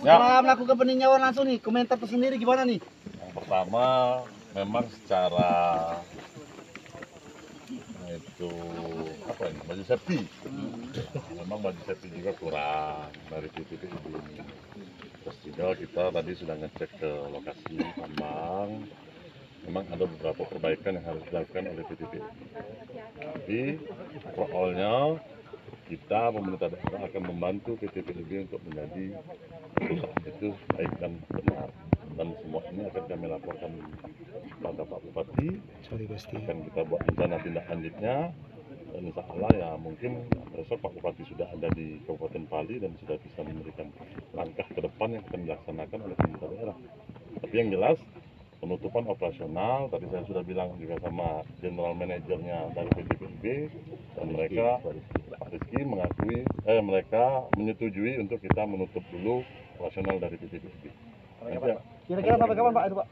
Setelah melakukan peninjauan langsung nih, komentar tersendiri gimana nih? Yang pertama, memang secara itu apa ini, baju safety. Memang baju safety juga kurang dari titik ini. Terus juga kita tadi sudah ngecek ke lokasi tambang. Memang ada beberapa perbaikan yang harus dilakukan oleh PTPB. Jadi, overall-nya kita pemerintah daerah akan membantu PTPB untuk menjadi perusahaan itu baik dan benar. Dan semua ini akan kami laporkan kepada Pak Bupati. Akan kita buat rencana tindak lanjutnya. Dan insya Allah ya mungkin besok Pak Bupati sudah ada di Kabupaten Pali dan sudah bisa memberikan langkah ke depan yang akan dilaksanakan oleh pemerintah daerah. Tapi yang jelas penutupan operasional tadi saya sudah bilang juga sama general manajernya dari PTPB dan mereka Pak Rizky mengakui mereka menyetujui untuk kita menutup dulu operasional dari PTPB. Kira-kira sampai kapan Pak itu Pak?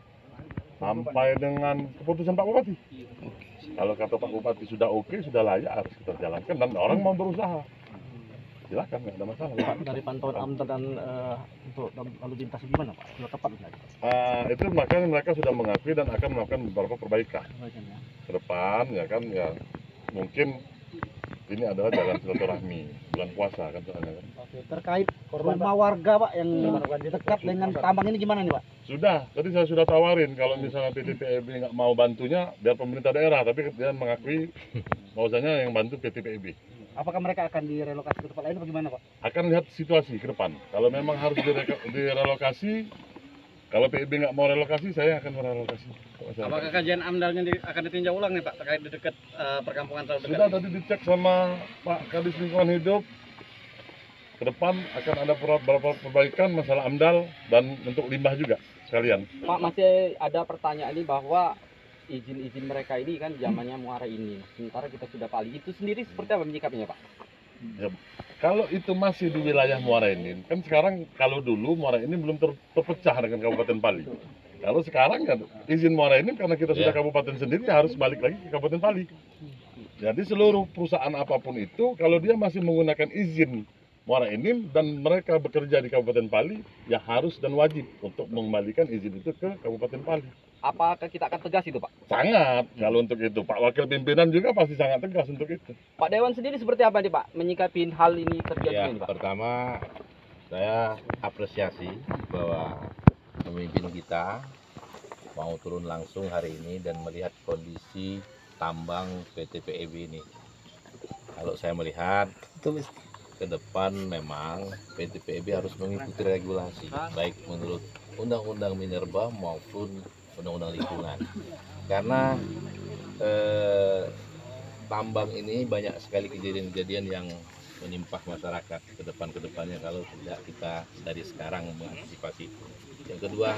Sampai dengan keputusan Pak Bupati. Kalau kata Pak Bupati sudah oke, sudah layak harus kita jalankan dan orang mau berusaha. Silakan, nggak ada masalah. Pak, dari pantauan AMDAL dan untuk lalu lintas gimana Pak? Sudah tepat nggak? Itu makanya mereka sudah mengakui dan akan melakukan beberapa perbaikan ke depan ya kan ya mungkin ini adalah jalan silaturahmi bulan puasa kan soalnya kan. Terkait rumah warga Pak yang dekat dengan tambang ini gimana nih Pak? Sudah, tadi saya sudah tawarin kalau misalnya PTPB nggak mau bantunya biar pemerintah daerah, tapi dia mengakui bahwasanya yang bantu PTPB. Apakah mereka akan direlokasi ke tempat lain atau bagaimana Pak? Akan lihat situasi ke depan. Kalau memang harus direlokasi, kalau PIB nggak mau relokasi, saya akan merelokasi. Apakah kajian AMDAL-nya akan ditinjau ulang nih Pak terkait di dekat perkampungan terlalu dekat? Sudah tadi dicek sama Pak Kadis Lingkungan Hidup. Ke depan akan ada beberapa perbaikan masalah AMDAL dan untuk limbah juga sekalian. Pak, masih ada pertanyaan ini bahwa izin mereka ini kan zamannya Muara ini, sementara kita sudah Pali. Itu sendiri seperti apa menyikapinya Pak? Ya, kalau itu masih di wilayah Muara Enim, kan sekarang kalau dulu Muara Enim belum terpecah dengan Kabupaten Pali. Kalau sekarang kan izin Muara Enim karena kita sudah kabupaten sendiri harus balik lagi ke Kabupaten Pali. Jadi seluruh perusahaan apapun itu kalau dia masih menggunakan izin Muara Enim dan mereka bekerja di Kabupaten Pali, ya harus dan wajib untuk mengembalikan izin itu ke Kabupaten Pali. Apakah kita akan tegas itu Pak? Sangat, kalau untuk itu. Pak Wakil Pimpinan juga pasti sangat tegas untuk itu. Pak Dewan sendiri seperti apa nih Pak menyikapi hal ini terjadi ini Pak? Pertama, saya apresiasi bahwa pemimpin kita mau turun langsung hari ini dan melihat kondisi tambang PT PEB ini. Kalau saya melihat ke depan memang PT PEB harus mengikuti regulasi, baik menurut Undang-Undang Minerba maupun Undang-Undang Lingkungan. Karena tambang ini banyak sekali kejadian-kejadian yang menimpa masyarakat ke depannya kalau tidak kita dari sekarang mengantisipasi. Yang kedua,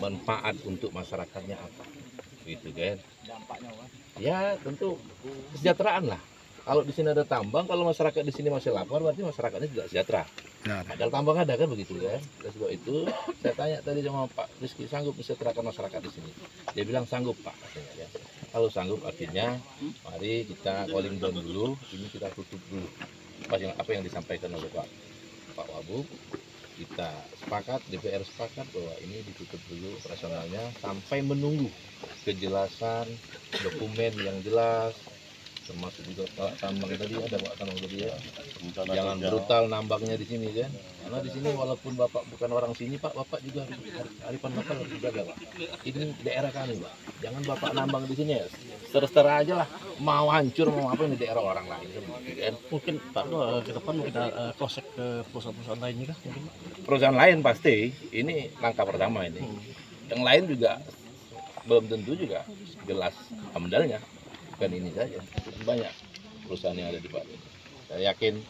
manfaat untuk masyarakatnya apa? Gitu kan? Ya tentu kesejahteraan lah. Kalau di sini ada tambang, kalau masyarakat di sini masih lapar, berarti masyarakatnya juga sejahtera. Padahal tambang ada kan begitu kan? Oleh sebab itu, saya tanya tadi sama Pak Rizky, sanggup mensejahterakan masyarakat di sini? Dia bilang sanggup Pak. Katanya, ya. Kalau sanggup artinya, mari kita calling down dulu, ini kita tutup dulu. Apa yang disampaikan oleh Pak Wabub, kita sepakat, DPR sepakat bahwa ini ditutup dulu operasionalnya sampai menunggu kejelasan dokumen yang jelas. Termasuk juga Pak tambang tadi ada Pak tambang tadi ya. Jangan brutal nambangnya di sini kan. Karena di sini walaupun Bapak bukan orang sini Pak, Bapak juga arifan Bapak harus dijaga Pak. Ini daerah kami Pak. Jangan Bapak nambang di sini ya. Terserah aja lah. Mau hancur mau apa di daerah orang lain kan. Mungkin Pak ke depan mungkin cross check ke perusahaan-perusahaan lain juga mungkin. Perusahaan lain pasti. Ini langkah pertama ini. Yang lain juga belum tentu juga jelas AMDAL-nya. Bukan ini saja, banyak perusahaan yang ada di Bali. Saya yakin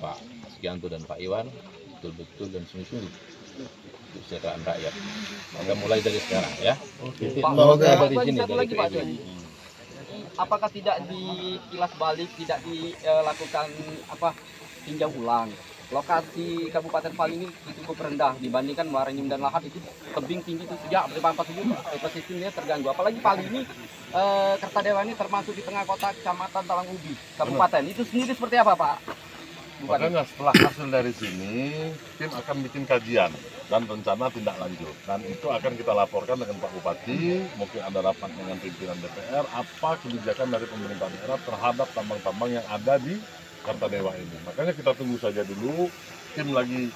Pak Sugianto dan Pak Iwan betul-betul dan sungguh-sungguh untuk kesejahteraan rakyat. Maka mulai dari sekarang ya. Satu lagi Pak, apakah tidak dikilas balik, tidak dilakukan tinjau ulang. Lokasi Kabupaten Pali ini cukup rendah dibandingkan Muara Enim dan Lahap, itu tebing tinggi itu sejak berpampas itu ekosistemnya terganggu. Apalagi Pali ini Kertadewa ini termasuk di tengah kota Kecamatan Talang Ubi Kabupaten. Itu sendiri seperti apa Pak Bupati? Makanya setelah hasil dari sini, tim akan bikin kajian dan rencana tindak lanjut. Dan itu akan kita laporkan dengan Pak Bupati, mungkin ada rapat dengan pimpinan DPR, apa kebijakan dari pemerintah daerah terhadap tambang-tambang yang ada di Kertadewa ini. Makanya kita tunggu saja dulu, tim lagi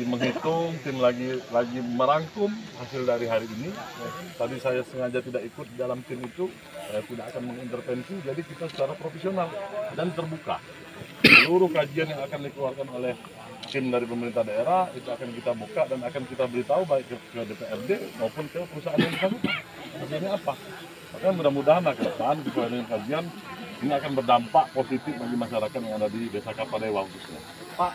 menghitung, tim lagi merangkum hasil dari hari ini. Tadi saya sengaja tidak ikut dalam tim itu, saya tidak akan mengintervensi, jadi kita secara profesional dan terbuka. Seluruh kajian yang akan dikeluarkan oleh tim dari pemerintah daerah itu akan kita buka dan akan kita beritahu baik ke DPRD maupun ke perusahaan yang bersangkutan. Hasilnya apa? Makanya mudah-mudahan ke depan sesuai dengan kajian ini akan berdampak positif bagi masyarakat yang ada di Desa Kertadewa khususnya. Pak,